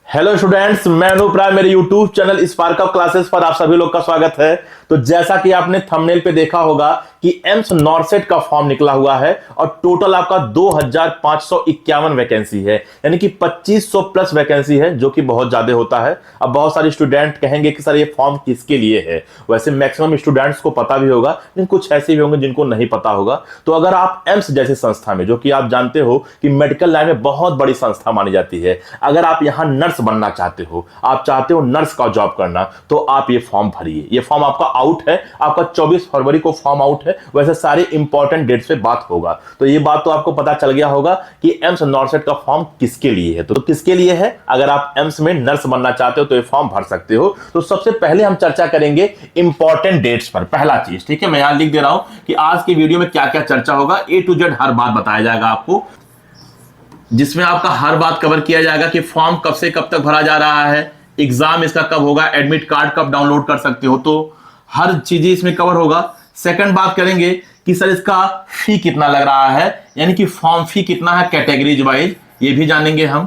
Hello students, मैं अनूप राय। मेरे YouTube channel spark of classes पर आप सभी लोग का स्वागत है। तो जैसा कि आपने थंबनेल पे देखा होगा कि एम्स नॉर्सेट का फॉर्म निकला हुआ है और टोटल आपका 2551 वैकेंसी है, यानी कि 2500 प्लस वैकेंसी है, जो कि बहुत ज्यादा होता है। अब बहुत सारे स्टूडेंट कहेंगे कि सर ये फॉर्म किसके लिए है। वैसे मैक्सिमम स्टूडेंट्स को पता भी होगा, लेकिन कुछ ऐसे भी होंगे जिनको नहीं पता होगा। तो अगर आप एम्स जैसी संस्था में, जो कि आप जानते हो कि मेडिकल लाइन में बहुत बड़ी संस्था मानी जाती है, अगर आप यहाँ नर्स बनना चाहते हो, आप चाहते हो नर्स का जॉब करना, तो आप ये फॉर्म भरिए। ये फॉर्म आपका आउट है, आपका 24 फरवरी को फॉर्म आउट है। वैसे सारे इंपॉर्टेंट डेट्स पे बात होगा, तो ये बात तो आपको पता चल गया होगा कि एम्स नॉर्सेट का फॉर्म किसके लिए है। तो किसके लिए है? अगर आप एम्स में नर्स बनना चाहते हो तो ये फॉर्म भर सकते हो। तो सबसे पहले हम चर्चा करेंगे इंपॉर्टेंट डेट्स पर। पहला चीज, ठीक है, मैं यहां लिख दे रहा हूं कि आज की वीडियो में क्या क्या चर्चा होगा। ए टू जेड हर बात बताया जाएगा आपको, जिसमें आपका हर बात कवर किया जाएगा कि फॉर्म कब से कब तक भरा जा रहा है, एग्जाम इसका कब होगा, एडमिट कार्ड कब डाउनलोड कर सकते हो, तो हर चीज इसमें कवर होगा। सेकंड बात करेंगे कि सर इसका फी कितना लग रहा है, यानी कि फॉर्म फी कितना है कैटेगरीज वाइज, ये भी जानेंगे हम।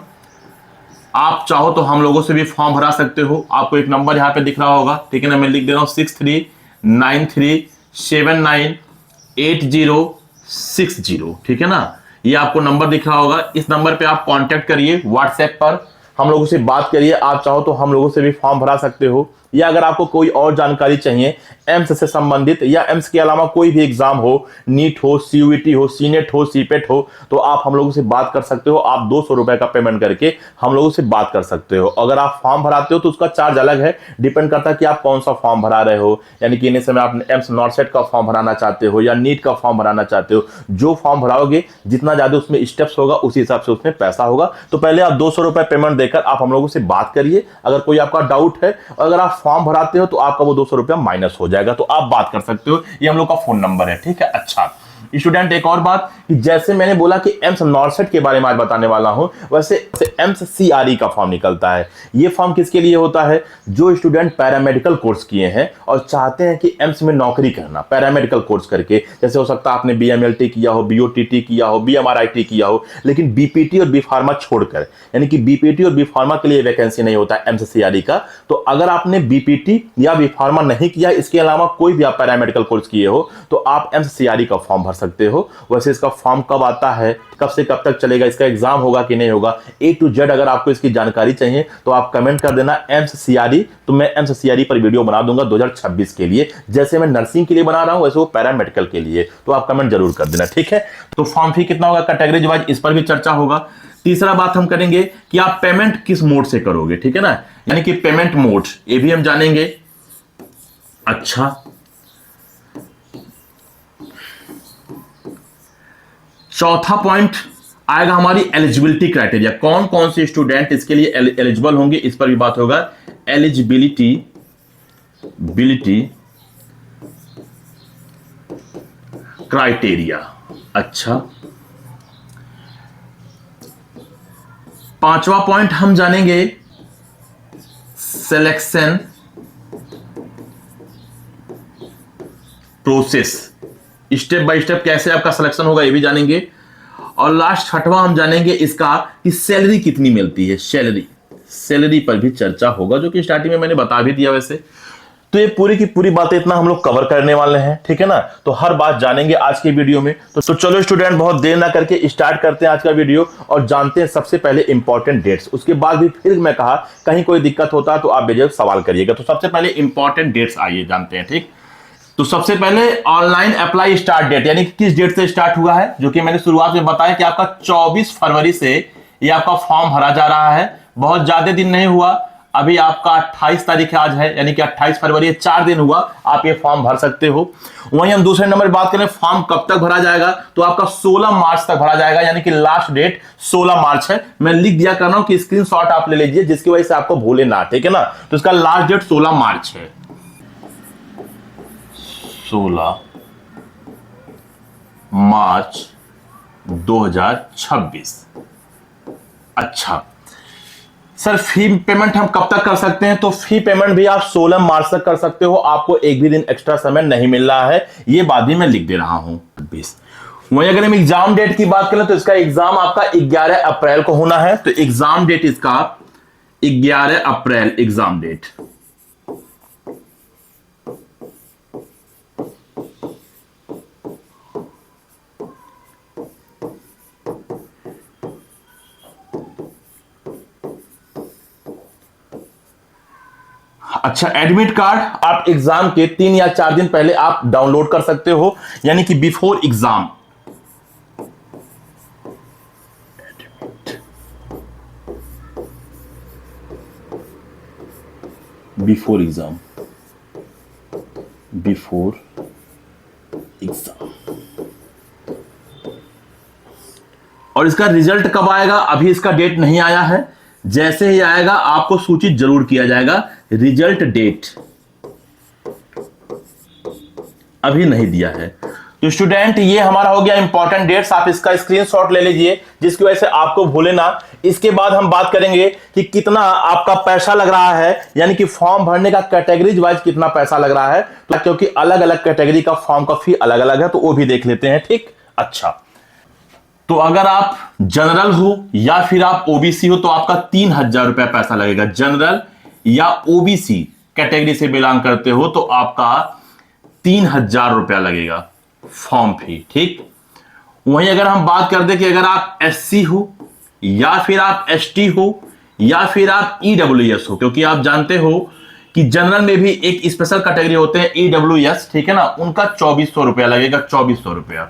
आप चाहो तो हम लोगों से भी फॉर्म भरा सकते हो। आपको एक नंबर यहां पे दिख रहा होगा, ठीक है ना, मैं लिख दे रहा हूं 6393798060, ठीक है ना। ये आपको नंबर दिख रहा होगा, इस नंबर पे आप कांटेक्ट करिए, व्हाट्सएप पर हम लोगों से बात करिए। आप चाहो तो हम लोगों से भी फॉर्म भरा सकते हो, या अगर आपको कोई और जानकारी चाहिए एम्स से संबंधित, या एम्स के अलावा कोई भी एग्जाम हो, नीट हो, सीयूईटी हो, सीनेट हो, सीपेट हो, तो आप हम लोगों से बात कर सकते हो। आप 200 रुपए का पेमेंट करके हम लोगों से बात कर सकते हो। अगर आप फॉर्म भराते हो तो उसका चार्ज अलग है, डिपेंड करता है कि आप कौन सा फॉर्म भरा रहे हो। यानी कि इन समय आप एम्स नॉर्सेट का फॉर्म भराना चाहते हो या नीट का फॉर्म भराना चाहते हो, जो फॉर्म भराओगे जितना ज्यादा उसमें स्टेप्स होगा उसी हिसाब से उसमें पैसा होगा। तो पहले आप 200 रुपए पेमेंट देकर आप हम लोगों से बात करिए। अगर कोई आपका डाउट है, अगर आप फॉर्म भराते हो तो आपका वो 200 रुपया माइनस हो जाएगा, तो आप बात कर सकते हो। ये हम लोग का फोन नंबर है, ठीक है। अच्छा स्टूडेंट, एक और बात कि जैसे मैंने बोला कि एम्स नॉर्सेट के बारे में आज बताने वाला हूं, वैसे एम्स सीआरई का फॉर्म निकलता है। ये फॉर्म किसके लिए होता है? जो स्टूडेंट पैरामेडिकल कोर्स किए हैं और चाहते हैं कि एम्स में नौकरी करना, पैरामेडिकल कोर्स करके, जैसे हो सकता है आपने बीएमएलटी किया हो, बीओटीटी किया हो, बीएमआरआईटी किया हो, लेकिन बीपीटी और बी फार्मा छोड़कर, यानी कि बीपीटी और बी फार्मा के लिए वैकेंसी नहीं होता एम्स सीआरई का। तो अगर आपने बीपीटी या बी फार्मा नहीं किया, इसके अलावा कोई भी आप पैरामेडिकल कोर्स किए हो, तो आप एम्स सीआरई का फॉर्म भर सकते हो। वैसे इसका फॉर्म कब आता है, कब से कब तक चलेगा, इसका एग्जाम होगा कि नहीं होगा, ए टू जेड अगर आपको इसकी जानकारी चाहिए तो आप कमेंट कर देना एम्स सीआरई, तो मैं एम्स सीआरई पर वीडियो बना दूंगा 2026 के लिए। जैसे मैं नर्सिंग के लिए बना रहा हूं वैसे वो पैरामेडिकल के लिए, तो आप कमेंट जरूर कर देना, ठीक है। तो फॉर्म फी कितना होगा कैटेगरी वाइज, इस पर भी चर्चा होगा। तीसरा बात हम करेंगे कि आप पेमेंट किस मोड से करोगे, ठीक है ना, यानी कि पेमेंट मोड, ये भी हम जानेंगे। अच्छा, चौथा पॉइंट आएगा हमारी एलिजिबिलिटी क्राइटेरिया, कौन कौन से स्टूडेंट इसके लिए एलिजिबल होंगे, इस पर भी बात होगा। Eligibility criteria. अच्छा, पांचवा पॉइंट हम जानेंगे selection process, step by step कैसे आपका सिलेक्शन होगा ये भी जानेंगे। और लास्ट छठवां हम जानेंगे इसका कि सैलरी कितनी मिलती है, सैलरी पर भी चर्चा होगा, जो कि स्टार्टिंग में मैंने बता भी दिया वैसे। तो ये पूरी की पूरी बातें इतना हम लोग कवर करने वाले हैं, ठीक है ना। तो हर बात जानेंगे आज के वीडियो में। तो चलो स्टूडेंट, बहुत देर ना करके स्टार्ट करते हैं आज का वीडियो और जानते हैं सबसे पहले इंपॉर्टेंट डेट्स। उसके बाद भी फिर मैं कहा कहीं कोई दिक्कत होता है तो आप बेझिझक सवाल करिएगा। तो सबसे पहले इंपॉर्टेंट डेट्स आइए जानते हैं, ठीक। तो सबसे पहले ऑनलाइन अप्लाई स्टार्ट डेट, यानी कि किस डेट से स्टार्ट हुआ है, जो कि मैंने शुरुआत में बताया कि आपका 24 फरवरी से ये आपका फॉर्म भरा जा रहा है। बहुत ज्यादा दिन नहीं हुआ, अभी आपका 28 तारीख आज है, यानी कि 28 फरवरी, 4 दिन हुआ, आप ये फॉर्म भर सकते हो। वहीं हम दूसरे नंबर बात करें फॉर्म कब तक भरा जाएगा, तो आपका 16 मार्च तक भरा जाएगा, यानी कि लास्ट डेट 16 मार्च है। मैं लिख दिया कर रहा हूं कि स्क्रीनशॉट आप ले लीजिए, जिसकी वजह से आपको भूले ना, ठीक है ना। तो इसका लास्ट डेट 16 मार्च है, 16 मार्च 2026। अच्छा सर, फी पेमेंट हम कब तक कर सकते हैं, तो फी पेमेंट भी आप 16 मार्च तक कर सकते हो, आपको एक भी दिन एक्स्ट्रा समय नहीं मिल रहा है, ये बात भी मैं लिख दे रहा हूं। 20 वहीं अगर हम एग्जाम डेट की बात करें तो इसका एग्जाम आपका 11 अप्रैल को होना है, तो एग्जाम डेट इसका 11 अप्रैल एग्जाम डेट। अच्छा, एडमिट कार्ड आप एग्जाम के 3 या 4 दिन पहले आप डाउनलोड कर सकते हो, यानी कि before exam. Before exam, before exam. और इसका रिजल्ट कब आएगा? अभी इसका डेट नहीं आया है। जैसे ही आएगा आपको सूचित जरूर किया जाएगा। रिजल्ट डेट अभी नहीं दिया है। तो स्टूडेंट, ये हमारा हो गया इंपॉर्टेंट डेट्स। आप इसका स्क्रीनशॉट ले लीजिए, जिसकी वजह से आपको भूले ना। इसके बाद हम बात करेंगे कि कितना आपका पैसा लग रहा है, यानी कि फॉर्म भरने का कैटेगरीज वाइज कितना पैसा लग रहा है, तो क्योंकि अलग अलग कैटेगरी का फॉर्म का फी अलग अलग है, तो वो भी देख लेते हैं। ठीक, अच्छा। तो अगर आप जनरल हो या फिर आप ओबीसी हो तो आपका 3,000 रुपया पैसा लगेगा। जनरल या ओबीसी कैटेगरी से बिलोंग करते हो तो आपका 3,000 रुपया लगेगा फॉर्म फी। ठीक, वहीं अगर हम बात कर दें कि अगर आप एससी हो या फिर आप एसटी हो या फिर आप ईडब्ल्यूएस हो, क्योंकि आप जानते हो कि जनरल में भी एक स्पेशल कैटेगरी होते हैं ईडब्ल्यूएस, ठीक है ना, उनका 2,400 रुपया लगेगा, 2,400 रुपया।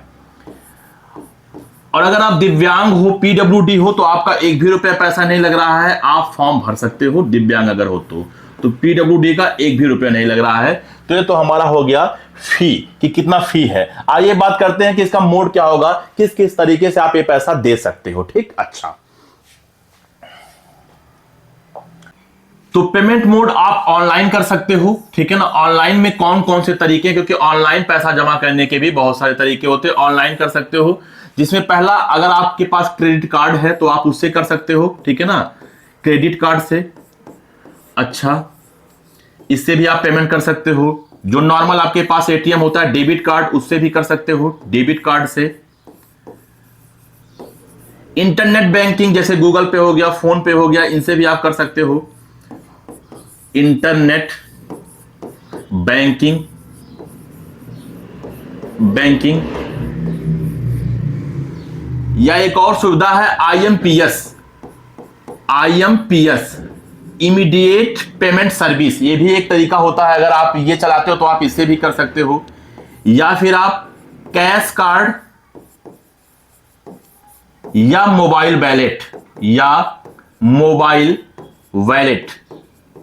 और अगर आप दिव्यांग हो, पीडब्ल्यूडी हो, तो आपका 1 भी रुपया पैसा नहीं लग रहा है, आप फॉर्म भर सकते हो दिव्यांग अगर हो तो पीडब्ल्यूडी का 1 भी रुपया नहीं लग रहा है। तो ये तो हमारा हो गया फी कि कितना फी है। आइए बात करते हैं कि इसका मोड क्या होगा, किस किस तरीके से आप ये पैसा दे सकते हो। ठीक, अच्छा। तो पेमेंट मोड आप ऑनलाइन कर सकते हो, ठीक है ना। ऑनलाइन में कौन कौन से तरीके, क्योंकि ऑनलाइन पैसा जमा करने के भी बहुत सारे तरीके होते हैं। ऑनलाइन कर सकते हो, जिसमें पहला, अगर आपके पास क्रेडिट कार्ड है तो आप उससे कर सकते हो, ठीक है ना, क्रेडिट कार्ड से। अच्छा, इससे भी आप पेमेंट कर सकते हो। जो नॉर्मल आपके पास एटीएम होता है डेबिट कार्ड, उससे भी कर सकते हो, डेबिट कार्ड से। इंटरनेट बैंकिंग जैसे गूगल पे हो गया, फोन पे हो गया, इनसे भी आप कर सकते हो। इंटरनेट बैंकिंग या एक और सुविधा है आईएमपीएस, इमीडिएट पेमेंट सर्विस। ये भी एक तरीका होता है, अगर आप ये चलाते हो तो आप इससे भी कर सकते हो। या फिर आप कैश कार्ड या मोबाइल वैलेट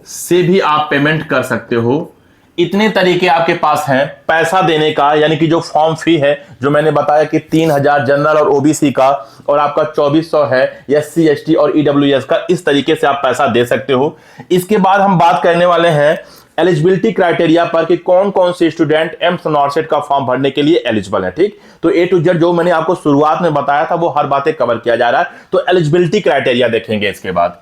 से भी आप पेमेंट कर सकते हो। इतने तरीके आपके पास हैं पैसा देने का, यानी कि जो फॉर्म फी है, जो मैंने बताया कि 3,000 जनरल और ओबीसी का, और आपका 2,400 है एससी एसटी और ईडब्ल्यूएस का। इस तरीके से आप पैसा दे सकते हो। इसके बाद हम बात करने वाले हैं एलिजिबिलिटी क्राइटेरिया पर कि कौन कौन से स्टूडेंट एम्स नॉर्सेट का फॉर्म भरने के लिए एलिजिबल है। ठीक, तो ए टू जेड जो मैंने आपको शुरुआत में बताया था वो हर बातें कवर किया जा रहा है। तो एलिजिबिलिटी क्राइटेरिया देखेंगे इसके बाद।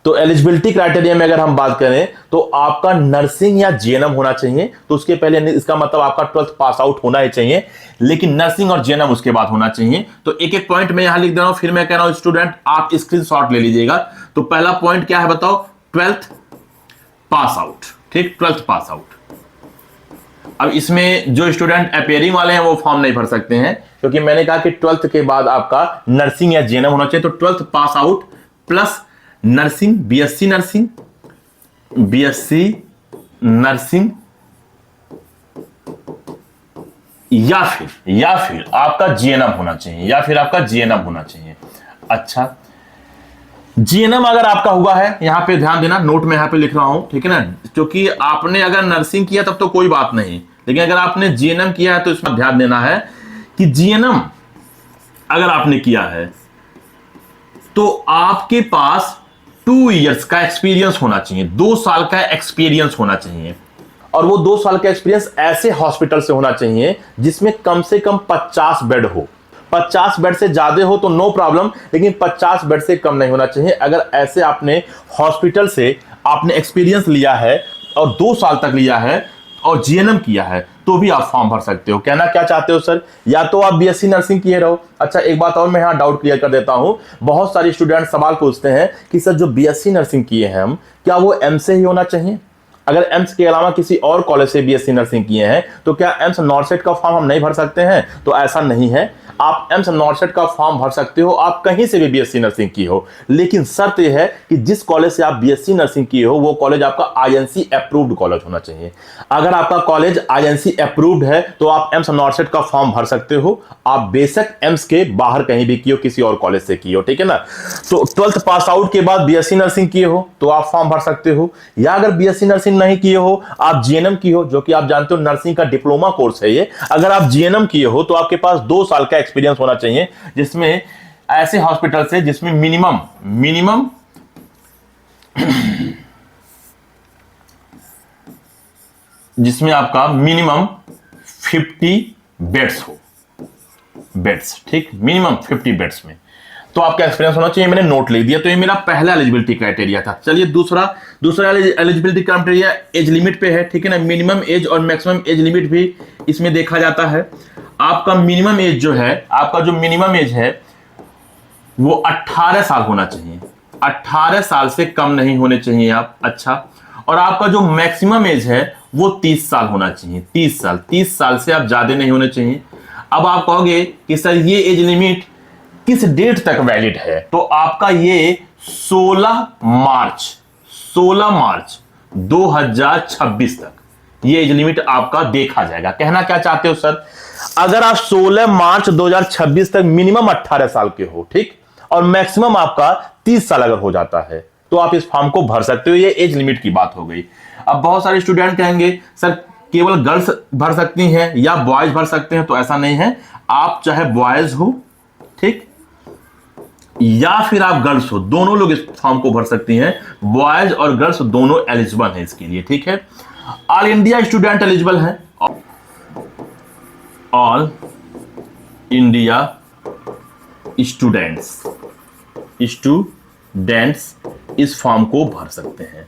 तो एलिजिबिलिटी क्राइटेरिया में अगर हम बात करें तो आपका नर्सिंग या जीएनएम होना चाहिए। तो उसके पहले इसका मतलब आपका 12th पास आउट होना ही चाहिए, लेकिन नर्सिंग और जीएनएम उसके बाद होना चाहिए। तो एक एक पॉइंट मैं यहां लिख दे रहा हूं, फिर मैं कह रहा हूं स्टूडेंट आप स्क्रीनशॉट ले लीजिएगा। तो पहला पॉइंट क्या है बताओ? 12th pass out. ठीक, 12th पास आउट। अब इसमें जो स्टूडेंट अपेयरिंग वाले हैं वो फॉर्म नहीं भर सकते हैं, क्योंकि मैंने कहा कि 12th के बाद आपका नर्सिंग या जीएनएम होना चाहिए। तो 12th pass out plus nursing, BSc nursing या फिर आपका जीएनएम होना चाहिए, अच्छा, जीएनएम अगर आपका हुआ है, यहां पे ध्यान देना, नोट में यहां पे लिख रहा हूं, ठीक है ना, क्योंकि आपने अगर नर्सिंग किया तब तो कोई बात नहीं, लेकिन अगर आपने जीएनएम किया है तो इसमें ध्यान देना है कि जीएनएम अगर आपने किया है तो आपके पास 2 इयर्स का एक्सपीरियंस होना चाहिए, 2 साल का एक्सपीरियंस होना चाहिए। और वो 2 साल का एक्सपीरियंस ऐसे हॉस्पिटल से होना चाहिए जिसमें कम से कम 50 बेड हो। 50 बेड से ज्यादा हो तो नो प्रॉब्लम, लेकिन 50 बेड से कम नहीं होना चाहिए। अगर ऐसे आपने हॉस्पिटल से आपने एक्सपीरियंस लिया है और 2 साल तक लिया है और जीएनएम किया है तो भी आप फॉर्म भर सकते हो। कहना क्या चाहते हो सर, या तो आप बीएससी नर्सिंग किए रहो। अच्छा, एक बात और मैं यहाँ डाउट क्लियर कर देता हूँ। बहुत सारे स्टूडेंट सवाल पूछते हैं कि सर जो बीएससी नर्सिंग किए हैं हम, क्या वो एम्स से ही होना चाहिए? अगर एम्स के अलावा किसी और कॉलेज से बीएससी नर्सिंग किए हैं तो क्या एम्स नॉर्सेट का फॉर्म हम नहीं भर सकते हैं? तो ऐसा नहीं है, आप एम्स नॉर्सेट का फॉर्म भर सकते हो, आप कहीं से भी बीएससी नर्सिंग की हो। लेकिन शर्त यह है कि जिस कॉलेज से आप बीएससी नर्सिंग किए हो वो कॉलेज आपका आईएनसी अप्रूव्ड कॉलेज होना चाहिए। अगर आपका कॉलेज आईएनसी अप्रूव्ड है तो आप एम्स नॉर्सेट का फॉर्म भर सकते हो, आप बेशक एम्स के बाहर कहीं भी किए हो, किसी और कॉलेज से किए हो, ठीक है ना। तो 12th पास आउट के बाद बीएससी नर्सिंग किए हो तो आप फॉर्म भर सकते हो, या अगर बीएससी नर्सिंग नहीं किए हो, आप जीएनएम की हो, जो कि आप जानते हो नर्सिंग का डिप्लोमा कोर्स है ये। अगर आप जीएनएम किए हो तो आपके पास 2 साल का एक्सपीरियंस होना चाहिए, जिसमें ऐसे हॉस्पिटल से जिसमें मिनिमम जिसमें आपका मिनिमम 50 बेड्स हो, बेड्स, ठीक, मिनिमम 50 बेड्स में तो आपका एक्सपीरियंस होना चाहिए। मैंने नोट ले दिया। तो ये मेरा पहला एलिजिबिलिटी क्राइटेरिया था। चलिए दूसरा एलिजिबिलिटी क्राइटेरिया एज लिमिट पे है, ठीक है ना। मिनिमम एज और मैक्सिमम एज लिमिट भी इसमें देखा जाता है। आपका मिनिमम एज जो है, आपका जो मिनिमम एज है वो 18 साल होना चाहिए, 18 साल से कम नहीं होने चाहिए आप। अच्छा, और आपका जो मैक्सिमम एज है वो 30 साल होना चाहिए, 30 साल से आप ज्यादा नहीं होने चाहिए। अब आप कहोगे कि सर ये एज लिमिट किस डेट तक वैलिड है, तो आपका ये 16 मार्च 2026 तक ये एज लिमिट आपका देखा जाएगा। कहना क्या चाहते हो सर, अगर आप 16 मार्च 2026 तक मिनिमम 18 साल के हो, ठीक, और मैक्सिमम आपका 30 साल अगर हो जाता है तो आप इस फॉर्म को भर सकते हो। ये एज लिमिट की बात हो गई। अब बहुत सारे स्टूडेंट कहेंगे सर केवल गर्ल्स भर सकती हैं या बॉयज भर सकते हैं, तो ऐसा नहीं है। आप चाहे बॉयज हो, ठीक, या फिर आप गर्ल्स हो, दोनों लोग इस फॉर्म को भर सकती हैं। बॉयज और गर्ल्स दोनों एलिजिबल हैं इसके लिए, ठीक है। ऑल इंडिया स्टूडेंट एलिजिबल हैं, ऑल इंडिया स्टूडेंट्स इस फॉर्म को भर सकते हैं।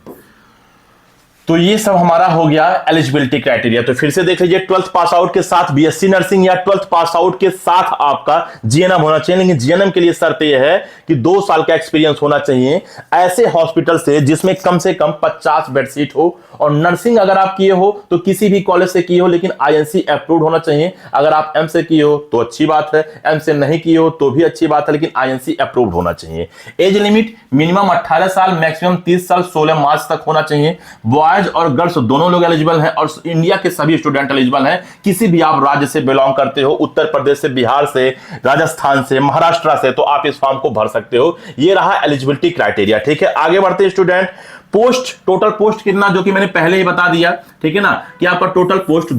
तो ये सब हमारा हो गया एलिजिबिलिटी क्राइटेरिया। तो फिर से देख लीजिए, 12th पास आउट के साथ बीएससी नर्सिंग या 12th पास आउट के साथ आपका जीएनएम होना चाहिए। लेकिन जीएनएम के लिए शर्त यह है कि 2 साल का एक्सपीरियंस होना चाहिए ऐसे हॉस्पिटल से जिसमें कम से कम 50 बेड सीट हो। और नर्सिंग अगर आप किए हो तो किसी भी कॉलेज से किए हो, लेकिन आईएनसी अप्रूव्ड होना चाहिए। अगर आप एम से किए हो तो अच्छी बात है, एम से नहीं किए हो तो भी अच्छी बात है, लेकिन आईएनसी अप्रूव्ड होना चाहिए। एज लिमिट मिनिमम 18 साल, मैक्सिमम 30 साल, 16 मार्च तक होना चाहिए। बॉयज और गर्ल्स दोनों लोग एलिजिबल हैं और इंडिया के सभी स्टूडेंट एलिजिबल हैं। किसी भी आप राज्य से बिलोंग करते हो, उत्तर प्रदेश से, बिहार से, राजस्थान से, महाराष्ट्र से, तो आप इस फॉर्म को भर सकते हो। ये रहा एलिजिबिलिटी क्राइटेरिया, ठीक है। आगे बढ़ते हैं स्टूडेंट। पोस्ट, टोटल पोस्ट कितना, जो कि मैंने पहले ही बता दिया, ठीक है ना, कि आपका टोटल पोस्ट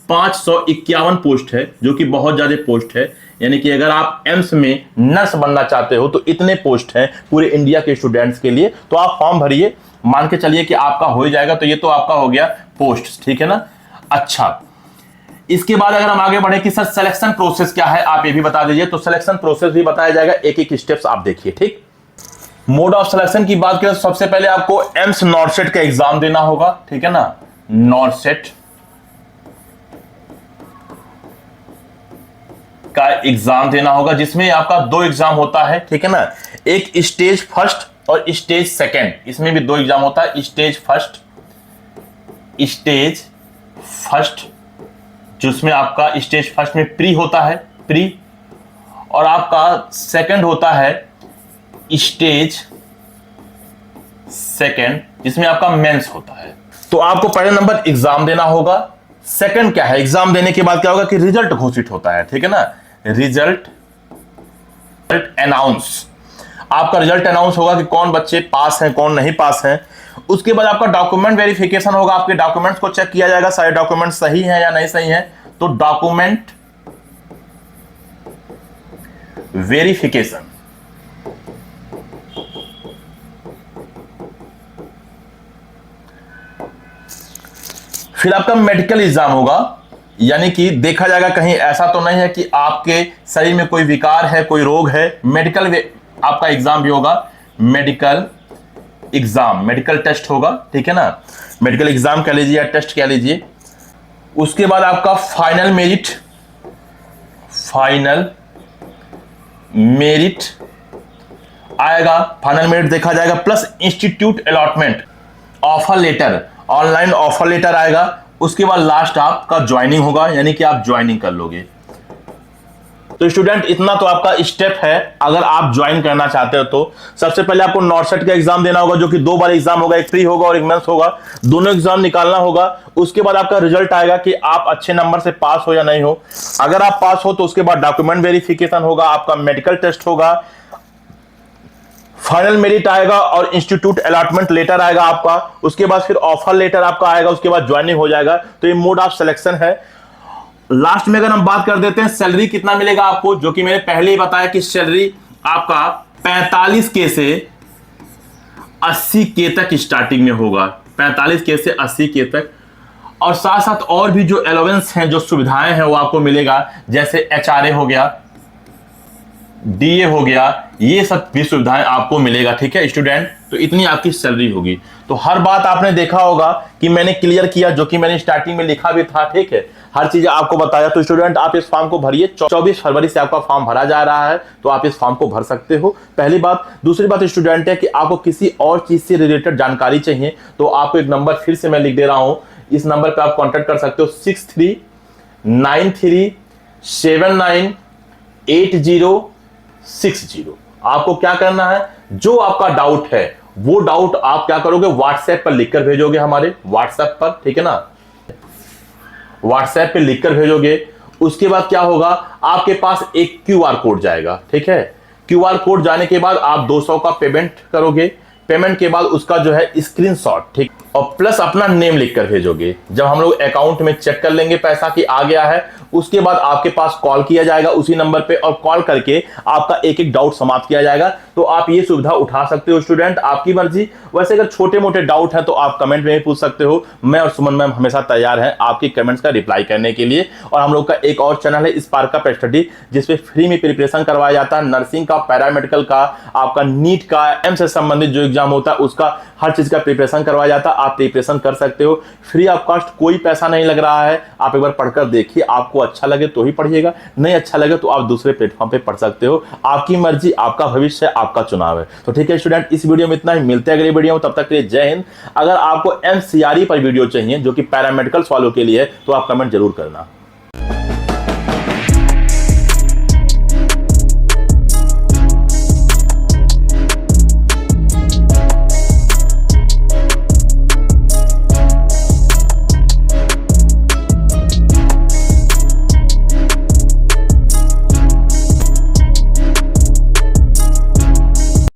2551 पोस्ट है, जो कि बहुत ज्यादा पोस्ट है। यानी कि अगर आप एम्स में नर्स बनना चाहते हो तो इतने पोस्ट हैं पूरे इंडिया के स्टूडेंट्स के लिए। तो आप फॉर्म भरिए, मान के चलिए कि आपका हो ही जाएगा। तो ये तो आपका हो गया पोस्ट, ठीक है ना। अच्छा, इसके बाद अगर हम आगे बढ़े कि सर सिलेक्शन प्रोसेस क्या है, आप ये भी बता दीजिए। तो सिलेक्शन प्रोसेस भी बताया जाएगा, एक एक स्टेप्स आप देखिए, ठीक। मोड ऑफ सिलेक्शन की बात करें तो सबसे पहले आपको एम्स नॉर्सेट का एग्जाम देना होगा, ठीक है ना। नॉर्सेट का एग्जाम देना होगा, जिसमें आपका 2 एग्जाम होता है, ठीक है ना। एक स्टेज फर्स्ट और स्टेज सेकंड, इसमें भी 2 एग्जाम होता है। स्टेज फर्स्ट जिसमें आपका स्टेज फर्स्ट में प्री होता है, प्री, और आपका सेकंड होता है स्टेज सेकंड, जिसमें आपका मेंस होता है। तो आपको पहले नंबर एग्जाम देना होगा। सेकंड क्या है, एग्जाम देने के बाद क्या होगा कि रिजल्ट घोषित होता है, ठीक है ना। रिजल्ट अनाउंस, आपका रिजल्ट अनाउंस होगा कि कौन बच्चे पास हैं, कौन नहीं पास हैं। उसके बाद आपका डॉक्यूमेंट वेरिफिकेशन होगा, आपके डॉक्यूमेंट्स को चेक किया जाएगा, सारे डॉक्यूमेंट सही हैं या नहीं सही हैं। तो डॉक्यूमेंट वेरिफिकेशन, फिर आपका मेडिकल एग्जाम होगा, यानी कि देखा जाएगा कहीं ऐसा तो नहीं है कि आपके शरीर में कोई विकार है, कोई रोग है। मेडिकल आपका एग्जाम भी होगा, मेडिकल एग्जाम, मेडिकल टेस्ट होगा, ठीक है ना, मेडिकल एग्जाम कह लीजिए या टेस्ट कह लीजिए। उसके बाद आपका फाइनल मेरिट, फाइनल मेरिट आएगा, फाइनल मेरिट देखा जाएगा, plus institute allotment, offer letter, online offer letter आएगा। उसके बाद लास्ट आपका ज्वाइनिंग होगा, यानी कि आप ज्वाइनिंग कर लोगे। तो स्टूडेंट इतना तो आपका स्टेप है अगर आप ज्वाइन करना चाहते हो तो। सबसे पहले आपको नॉर्सेट का एग्जाम देना होगा, जो कि 2 बार एग्जाम होगा, एक प्री होगा और एक मेंस होगा, दोनों एग्जाम निकालना होगा। उसके बाद आपका रिजल्ट आएगा कि आप अच्छे नंबर से पास हो या नहीं हो। अगर आप पास हो तो उसके बाद डॉक्यूमेंट वेरिफिकेशन होगा, आपका मेडिकल टेस्ट होगा, फाइनल मेरिट आएगा और इंस्टीट्यूट अलॉटमेंट लेटर आएगा आपका। उसके बाद फिर ऑफर लेटर आपका आएगा, उसके बाद ज्वाइनिंग हो जाएगा। तो ये मोड ऑफ सिलेक्शन है। लास्ट में अगर हम बात कर देते हैं सैलरी कितना मिलेगा आपको, जो कि मैंने पहले ही बताया कि सैलरी आपका 45K से 80K तक स्टार्टिंग में होगा, 45K से 80K तक। और साथ साथ और भी जो अलाउंस हैं, जो सुविधाएं हैं वो आपको मिलेगा, जैसे HRA हो गया, DA हो गया, ये सब भी सुविधाएं आपको मिलेगा, ठीक है स्टूडेंट। तो इतनी आपकी सैलरी होगी। तो हर बात आपने देखा होगा कि मैंने क्लियर किया, जो कि मैंने स्टार्टिंग में लिखा भी था, ठीक है, हर चीज आपको बताया। तो स्टूडेंट आप इस फॉर्म को भरिए, 24 फरवरी से आपका फॉर्म भरा जा रहा है, तो आप इस फॉर्म को भर सकते हो, पहली बात। दूसरी बात स्टूडेंट है कि आपको किसी और चीज से रिलेटेड जानकारी चाहिए तो आपको एक नंबर फिर से मैं लिख दे रहा हूं, इस नंबर पर आप कॉन्टेक्ट कर सकते हो, 6393798060। आपको क्या करना है, जो आपका डाउट है वो डाउट आप क्या करोगे, व्हाट्सएप पर लिखकर भेजोगे, हमारे व्हाट्सएप पर, ठीक है ना, व्हाट्सएप पे लिखकर भेजोगे। उसके बाद क्या होगा, आपके पास एक QR कोड जाएगा, ठीक है। QR कोड जाने के बाद आप 200 का पेमेंट करोगे, पेमेंट के बाद उसका जो है स्क्रीनशॉट, ठीक, और प्लस अपना नेम लिखकर भेजोगे। जब हम लोग अकाउंट में चेक कर लेंगे पैसा कि आ गया है, उसके बाद आपके पास कॉल किया जाएगा उसी नंबर पे, और कॉल करके आपका एक एक डाउट समाप्त किया जाएगा। तो आप ये सुविधा उठा सकते हो स्टूडेंट, आपकी मर्जी। वैसे अगर छोटे मोटे डाउट है तो आप कमेंट में भी पूछ सकते हो, मैं और सुमन मैम हमेशा तैयार हैं आपके कमेंट्स का रिप्लाई करने के लिए। और हम लोग का एक और चैनल है स्पार्क का पेट स्टडी, जिसपे फ्री में प्रिपरेशन करवाया जाता है, नर्सिंग का, पैरामेडिकल का, आपका नीट का, एम्स से संबंधित जो एग्जाम होता है उसका, हर चीज का प्रिपरेशन करवाया जाता है। आप प्रिपरेशन कर सकते हो फ्री ऑफ कॉस्ट, कोई पैसा नहीं लग रहा है। आप एक बार पढ़कर देखिए, आपको अच्छा लगे तो ही पढ़िएगा, नहीं अच्छा लगे तो आप दूसरे प्लेटफॉर्म पे पढ़ सकते हो। आपकी मर्जी, आपका भविष्य, आपका चुनाव है। तो ठीक है स्टूडेंट, इस वीडियो में इतना ही, मिलते हैं अगली वीडियो में, तब तक के लिए जय हिंद। अगर आपको MCRE पर वीडियो चाहिए जो कि पैरामेडिकल वालों के लिए है, तो आप कमेंट जरूर करना।